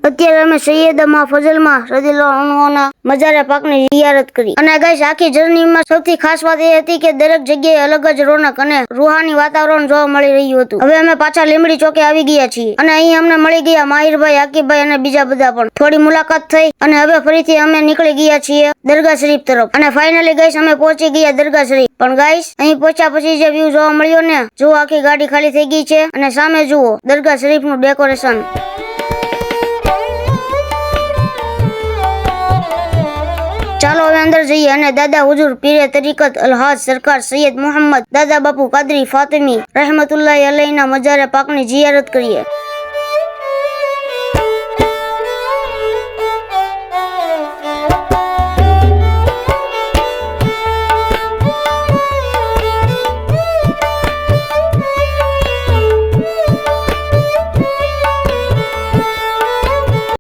અત્યારે અમે સૈયદમાં ફજલમાં રદિયલ્લાહુ અન્હુના મજારે પાકની ઝિયારત કરી અને ગાઈસ આખી જર્નીમાં સૌથી ખાસ વાત એ હતી કે દરેક જગ્યાએ અલગ જ રોનક અને રૂહાની વાતાવરણ જોવા મળી રહ્યું હતું। હવે અમે પાછા લીંબડી ચોકે આવી ગયા છીએ અને અહીં અમને મળી ગયા માહિરભાઈ, આકીબભાઈ અને બીજા બધા પણ। થોડી મુલાકાત થઈ અને હવે ફરીથી અમે નીકળી ગયા છીએ દરગાહ શરીફ તરફ અને ફાઇનલી ગાઈસ અમે પહોંચી ગયા દરગાહ શરીફ। પણ ગાઈસ અહીં પહોંચ્યા પછી જે વ્યૂ જોવા મળ્યો ને, જો આખી ગાડી ખાલી થઈ ગઈ છે અને સામે જુઓ દરગાહ શરીફનું ડેકોરેશન। ચાલો હવે અંદર જઈએ અને દાદા હુજુર પીરે તરીકત અલહાજ સરકાર સૈયદ મોહમ્મદ દાદા બાપુ કાદરી ફાતિમી રહેમતુલ્લાહ અલૈના મજારે પાકની ઝિયારત કરીએ।